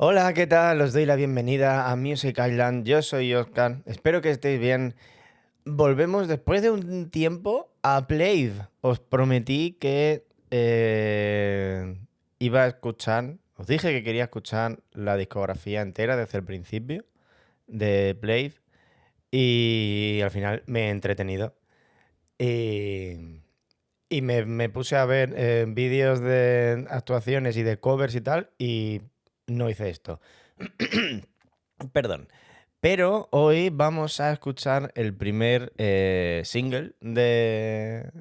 Hola, ¿qué tal? Os doy la bienvenida a Music Island. Yo soy Oscar. Espero que estéis bien. Volvemos después de un tiempo a Plave. Os prometí que iba a escuchar. Os dije que quería escuchar la discografía entera desde el principio de Plave. Y al final me he entretenido. Y, y me puse a ver vídeos de actuaciones y de covers y tal. Y no hice esto. Perdón. Pero hoy vamos a escuchar el primer single de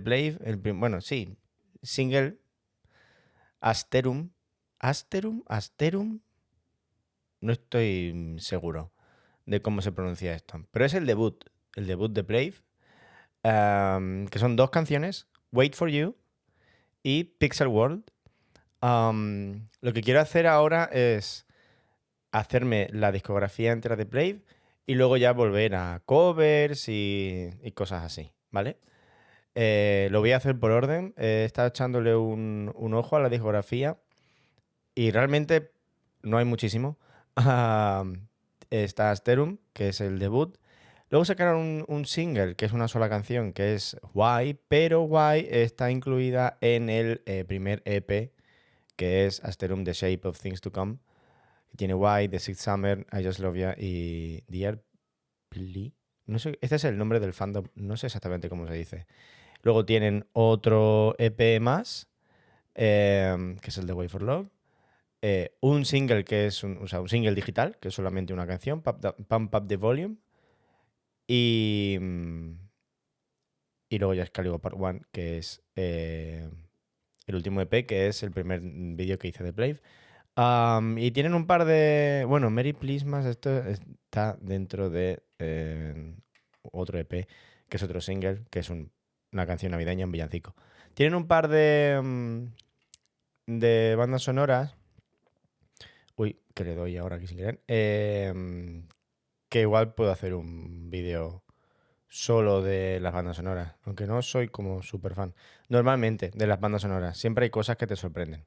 Plave. Bueno, sí, single Asterum. Asterum. No estoy seguro de cómo se pronuncia esto. Pero es el debut de Plave, que son dos canciones, Wait for You y Pixel World. Lo que quiero hacer ahora es hacerme la discografía entera de Plave y luego ya volver a covers y cosas así, ¿vale? Lo voy a hacer por orden. He estado echándole un ojo a la discografía y realmente no hay muchísimo. Está Asterum, que es el debut. Luego sacaron un single, que es una sola canción, que es Why, pero Why está incluida en el primer EP, que es Asterum, The Shape of Things to Come. Tiene Why, The Sixth Summer, I Just Love Ya y Dear Plea. No sé, este es el nombre del fandom, no sé exactamente cómo se dice. Luego tienen otro EP más, que es el de Wait for Love. Un single que es un single digital, que es solamente una canción, Pump Up the Volume. Y, y luego ya es Caligo Part 1, que es el último EP, que es el primer vídeo que hice de Plave. Y tienen un par de... Bueno, Merry Please, esto está dentro de otro EP, que es otro single, que es una canción navideña, un villancico. Tienen un par de bandas sonoras. Uy, que le doy ahora aquí sin querer. Que igual puedo hacer un vídeo solo de las bandas sonoras, aunque no soy como súper fan. Normalmente, de las bandas sonoras, siempre hay cosas que te sorprenden.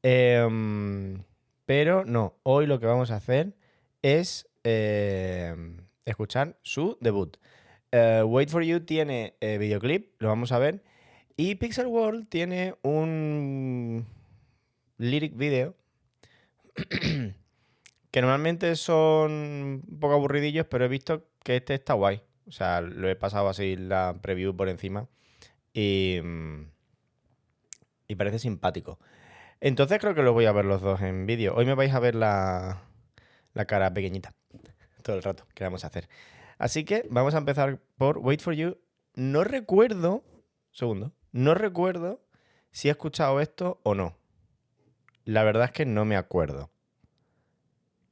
Pero no, hoy lo que vamos a hacer es escuchar su debut. Wait for You tiene videoclip, lo vamos a ver. Y Pixel World tiene un lyric video que normalmente son un poco aburridillos, pero he visto que este está guay. O sea, lo he pasado así la preview por encima y, y parece simpático. Entonces creo que los voy a ver los dos en vídeo. Hoy me vais a ver la cara pequeñita todo el rato que vamos a hacer. Así que vamos a empezar por Wait for You. No recuerdo, no recuerdo si he escuchado esto o no. La verdad es que no me acuerdo.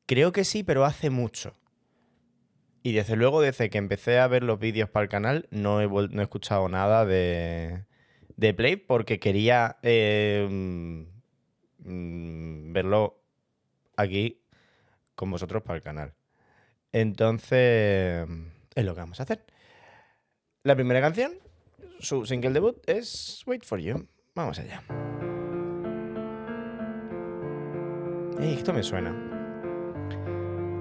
Creo que sí, pero hace mucho. Y desde luego, desde que empecé a ver los vídeos para el canal, no he escuchado nada de Play porque quería verlo aquí con vosotros para el canal. Entonces, es lo que vamos a hacer. La primera canción, su single debut, es Wait for You. Vamos allá. Esto me suena.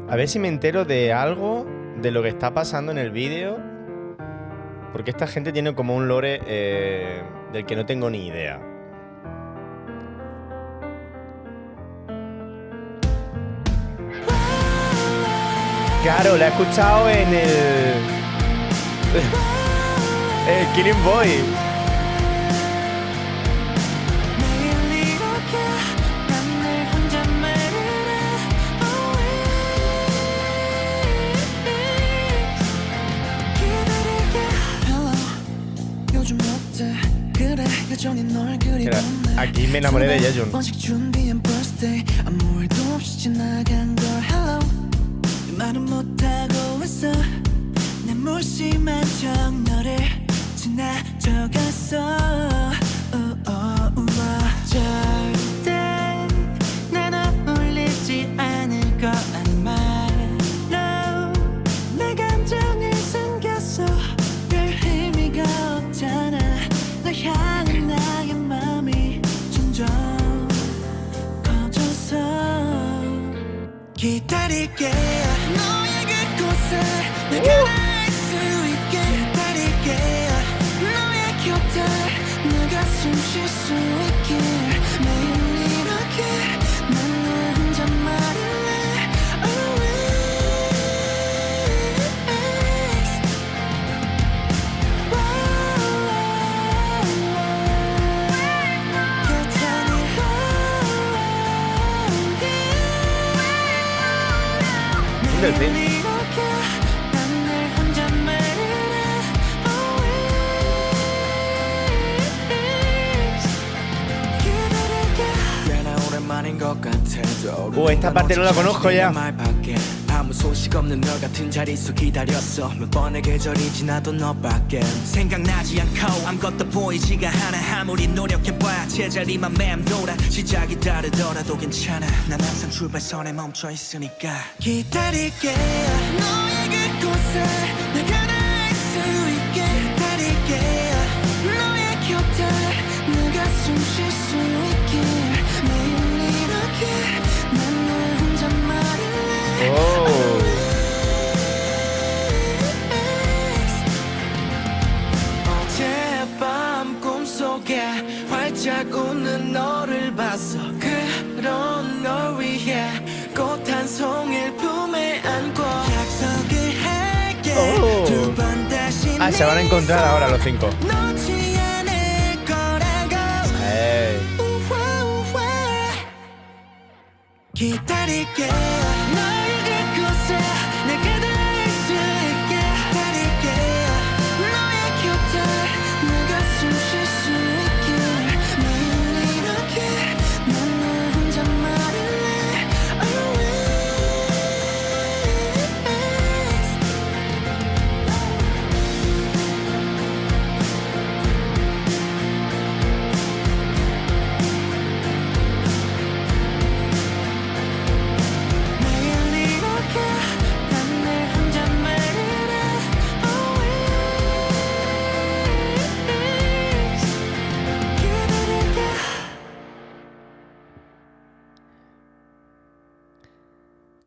A ver si me entero de algo de lo que está pasando en el vídeo. Porque esta gente tiene como un lore del que no tengo ni idea. Claro, la he escuchado en el Killing Boy. Aquí me enamoré de Yejun. 기다릴게 너의 그곳에 내가 닿을 수 있게 기다릴게 너의 곁에 내가 숨 쉴 수 있게 매일 이렇게 난 널 혼자 말할래 Esta parte no la conozco ya. 아무 소식 없는 너 같은 자리에서 기다렸어 몇 번의 계절이 지나도 너밖에 생각나지 않고 아무것도 보이지가 않아 아무리 노력해봐야 제자리만 맴돌아 시작이 다르더라도 괜찮아 난 항상 출발선에 멈춰 있으니까 기다릴게 너의 그곳에 내가 닿을 수 있게 기다릴게 너의 곁에 내가 숨 쉴 수 있게 매일 이렇게 난 널 혼자 말할래 어젯밤 꿈속에 활짝 웃는 너를 봤어 그런 널 위해 꽃 한 송이를 품에 안고 약속을 할게 두 번 다시 se van a encontrar ahora los 5. 놓지 않을 거라고 기다릴게 너의 그곳에 내가 닿을 수 있게 기다릴게 너의 곁에 내가 숨 쉴 수 있게 매일 이렇게 난 널 혼자 말할래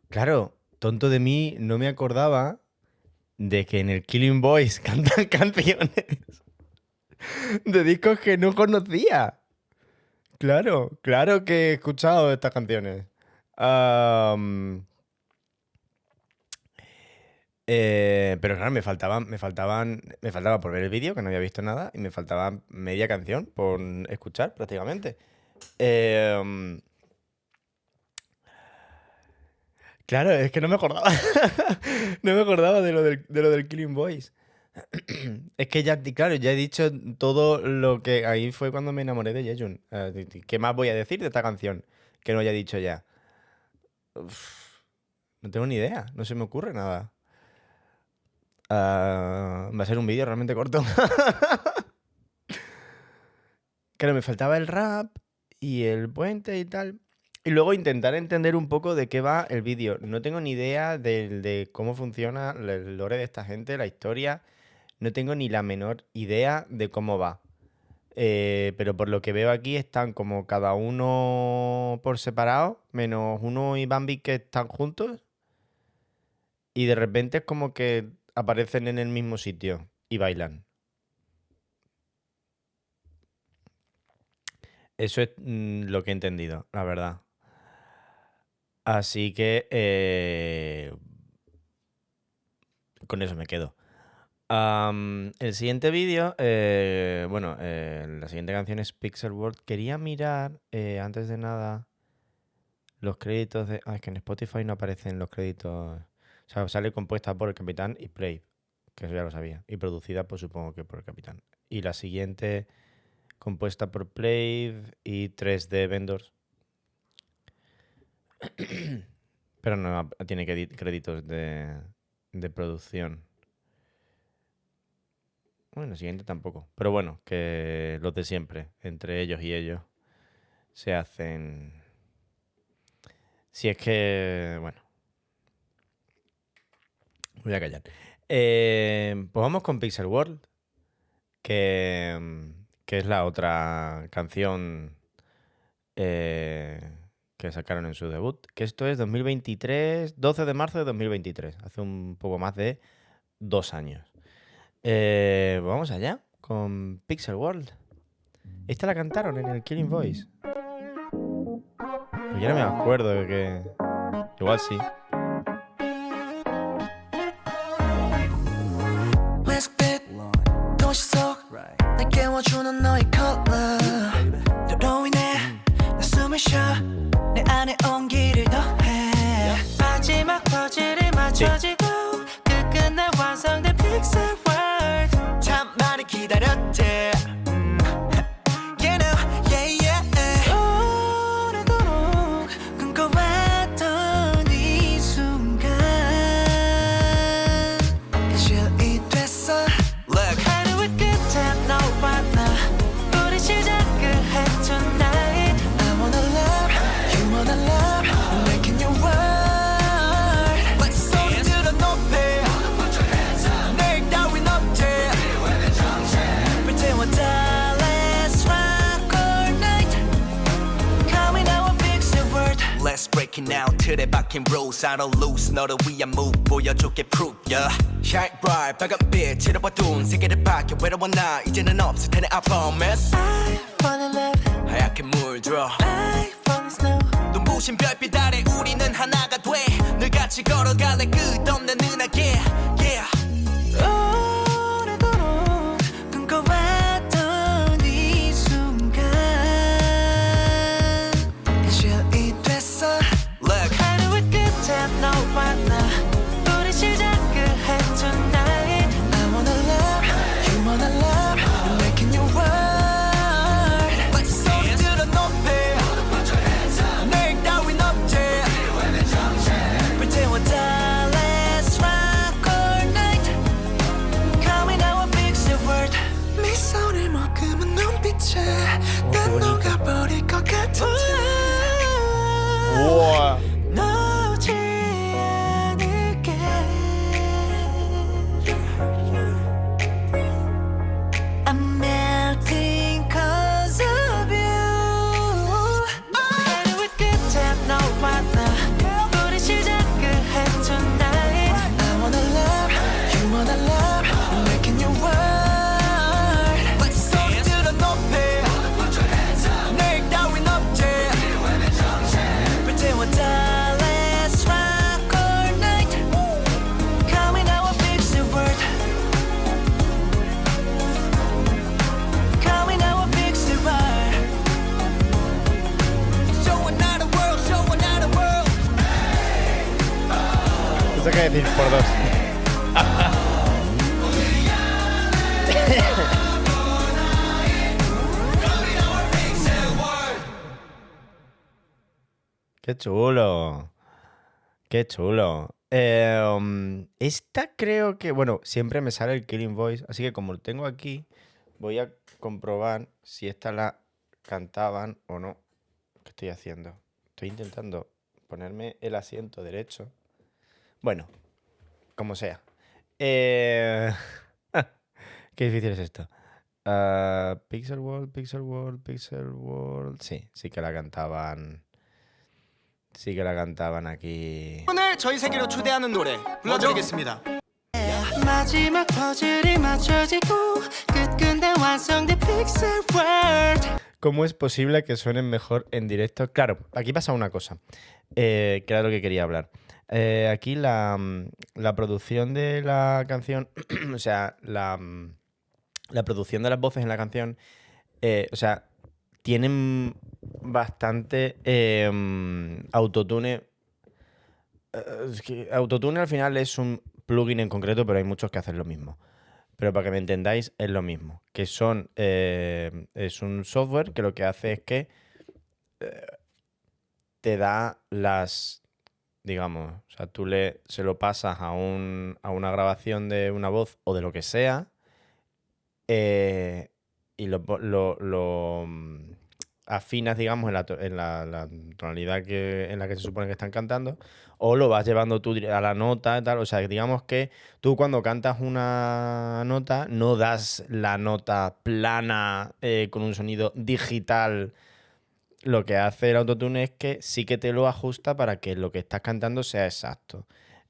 Claro, tonto de mí, no me acordaba de que en el Killing Boys cantan canciones de discos que no conocía. Claro, claro que he escuchado estas canciones. Pero claro, me faltaba por ver el vídeo, que no había visto nada, y me faltaba media canción por escuchar prácticamente. Claro, es que no me acordaba. No me acordaba de lo del Killing Boys. Es que ya, claro, ya he dicho todo lo que... Ahí fue cuando me enamoré de Yejun. ¿Qué más voy a decir de esta canción que no haya dicho ya? Uf, no tengo ni idea, no se me ocurre nada. Va a ser un vídeo realmente corto. Claro, me faltaba el rap y el puente y tal. Y luego intentar entender un poco de qué va el vídeo. No tengo ni idea de cómo funciona el lore de esta gente, la historia. No tengo ni la menor idea de cómo va. Pero por lo que veo aquí están como cada uno por separado, menos Uno y Bambi que están juntos. Y de repente es como que aparecen en el mismo sitio y bailan. Eso es lo que he entendido, la verdad. Así que con eso me quedo. El siguiente vídeo, la siguiente canción es Pixel World. Quería mirar, antes de nada, los créditos de... es que en Spotify no aparecen los créditos. O sea, sale compuesta por el Capitán y Play, que eso ya lo sabía. Y producida, pues supongo que por el Capitán. Y la siguiente, compuesta por Play y 3D Vendors. Pero no tiene créditos de producción. Bueno, el siguiente tampoco. Pero bueno, que los de siempre, entre ellos y ellos, se hacen... Si es que... Bueno. Voy a callar. Pues vamos con Pixel World, que es la otra canción que sacaron en su debut, que esto es 2023, 12 de marzo de 2023, hace un poco más de 2 años. Vamos allá con Pixel World. Esta la cantaron en el Killing Voice. Pues yo no me acuerdo de que... Igual sí. 날 깨워주는 너의 컬러 너로 인해 나 숨을 쉬어 내 안에 온기를 더해 마지막 퍼즐이 맞춰지고 끝끝내 완성된 픽셀 월드 참 많이 기다렸지 You know, yeah, yeah 오래도록 꿈꿔왔던 이 순간 현실이 됐어 Look 하루의 끝에 너와 나 우리 시작을 해 tonight I wanna love, you wanna love I'm making you world Let's 소리 들어 높이 내일 따윈 없지 Pretend we're done, let's rock all night Coming out a pixel world Let's break it now 틀에 박힌 rules I don't lose 너를 위한 move 보여줄게 proof yeah Shine bright 빨간 빛으로 어두운 세계를 밝혀 외로워 나 이제는 없을 테니 I promise I fall in love 하얗게 물들어 I fall in snow 눈부신 별빛 아래 우리는 하나가 돼늘 같이 걸어갈래 끝없는 은하계 yeah 오래도록 꿈꿔왔던 이 순간 현실이 됐어 Look 하루의 끝에 너와 나 우리 시작을 해 tonight I wanna love, you wanna love I'm making you world Let's 소리 들어 높이 내일 따윈 없지 Pretend we're done, let's rock all night Coming out a pixel world 미소를 머금은 눈빛에 난 녹아버릴 것 같은데 우와. 놓지 않을게 I'm melting cause of you 하루의 끝에 너와 나 우리 시작을 해 tonight I wanna love, you wanna love I'm making you world Let's 소리 들어 높이 내일 따윈 없지 Pretend we're done, let's rock all night Coming out a pixel world Coming out a pixel world Show another world, show another world Eso que decir por dos. Qué chulo. Qué chulo. Esta creo que, bueno, siempre me sale el Killing Voice, así que como lo tengo aquí, voy a comprobar si esta la cantaban o no. ¿Qué estoy haciendo? Estoy intentando ponerme el asiento derecho. Bueno, como sea. Qué difícil es esto. Pixel World, Pixel World, Pixel World. Sí, sí que la cantaban. Sí que la cantaban aquí. 오늘 저희 세계로 초대하는 노래 불러드리겠습니다. 마지막 퍼즐이 맞춰지고 끝끝내 완성된 픽셀 월드 ¿Cómo es posible que suenen mejor en directo? Claro, aquí pasa una cosa, que era lo que quería hablar. Aquí la producción de la canción, o sea, la producción de las voces en la canción, o sea, tienen bastante autotune. Es que autotune al final es un plugin en concreto, pero hay muchos que hacen lo mismo. Pero para que me entendáis, es lo mismo. Que es un software que lo que hace es que te da las, digamos, o sea, tú se lo pasas a una grabación de una voz o de lo que sea, y lo afinas, digamos, en la tonalidad en la que se supone que están cantando, o lo vas llevando tú a la nota y tal. O sea, digamos que tú cuando cantas una nota no das la nota plana con un sonido digital lo que hace el autotune es que sí que te lo ajusta para que lo que estás cantando sea exacto.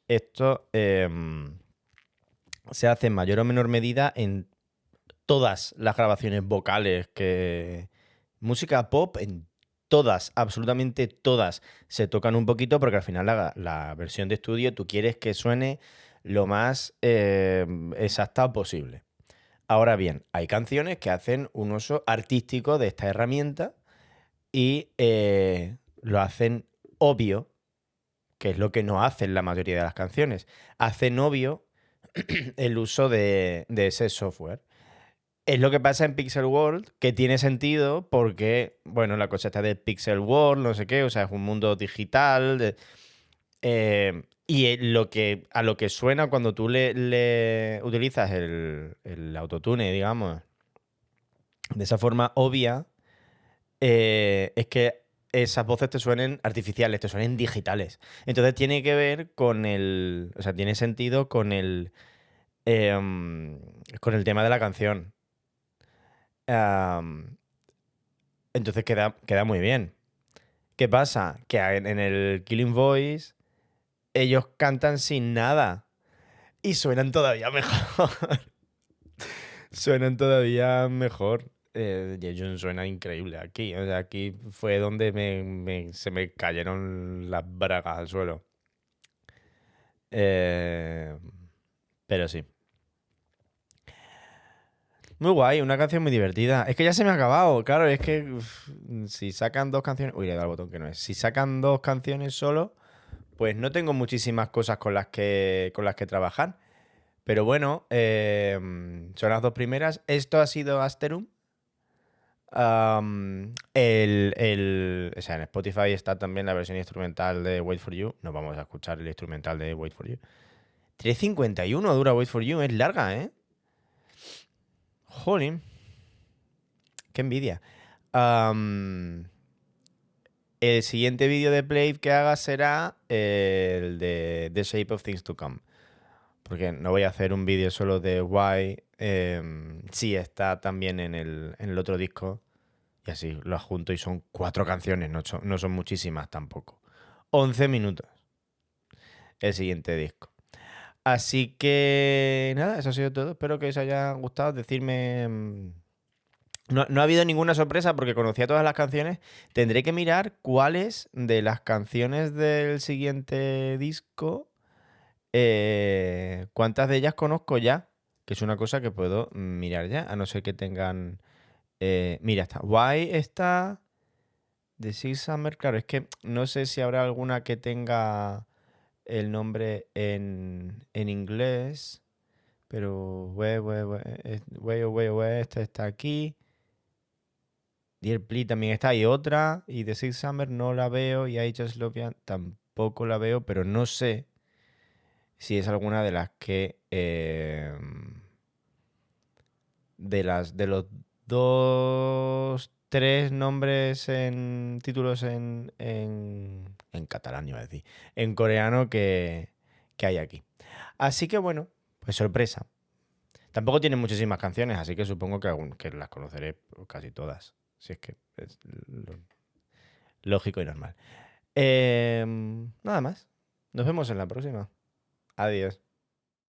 Esto se hace en mayor o menor medida en todas las grabaciones vocales que... Música pop, en todas, absolutamente todas, se tocan un poquito porque al final la versión de estudio tú quieres que suene lo más exacta posible. Ahora bien, hay canciones que hacen un uso artístico de esta herramienta y lo hacen obvio, que es lo que no hacen la mayoría de las canciones. Hacen obvio el uso de ese software. Es lo que pasa en Pixel World, que tiene sentido porque, bueno, la cosa está de Pixel World, no sé qué, o sea, es un mundo digital. A lo que suena cuando tú le utilizas el autotune, digamos, de esa forma obvia, es que esas voces te suenen artificiales, te suenen digitales. Entonces tiene que ver con el. O sea, tiene sentido con el tema de la canción. Am, entonces queda muy bien. ¿Qué pasa? Que en el Killing Voice ellos cantan sin nada y suenan todavía mejor. Suenan todavía mejor. Jejun suena increíble aquí. O sea, aquí fue donde se me cayeron las bragas al suelo. Eh, pero sí. Muy guay, una canción muy divertida. Es que ya se me ha acabado, claro, es que si sacan dos canciones... Uy, le he dado al botón que no es. Si sacan dos canciones solo, pues no tengo muchísimas cosas con las que trabajar. Pero bueno, son las dos primeras. Esto ha sido Asterum. O sea, en Spotify está también la versión instrumental de Wait For You. No vamos a escuchar el instrumental de Wait For You. 3:51 dura Wait For You, es larga, ¿eh? Jolín. Qué envidia. El siguiente vídeo de Play que haga será el de The Shape of Things to Come. Porque no voy a hacer un vídeo solo de Why. Sí, está también en el otro disco. Y así lo adjunto y son 4 canciones, no son muchísimas tampoco. 11 minutos el siguiente disco. Así que nada, eso ha sido todo. Espero que os haya gustado. Decirme... No ha habido ninguna sorpresa porque conocía todas las canciones. Tendré que mirar cuáles de las canciones del siguiente disco, cuántas de ellas conozco ya, que es una cosa que puedo mirar ya, a no ser que tengan... mira, está. Why está... The Six Summer, claro, es que no sé si habrá alguna que tenga el nombre en inglés, pero esta está aquí. Dear Plea también está, y otra, y The Six Summer no la veo, y I Just Love You tampoco la veo, pero no sé si es alguna de las que... de los 3 nombres en títulos en catalán, iba a decir, en coreano que hay aquí. Así que bueno, pues sorpresa. Tampoco tiene muchísimas canciones, así que supongo que las conoceré casi todas. Si es que es lógico y normal. Nada más. Nos vemos en la próxima. Adiós.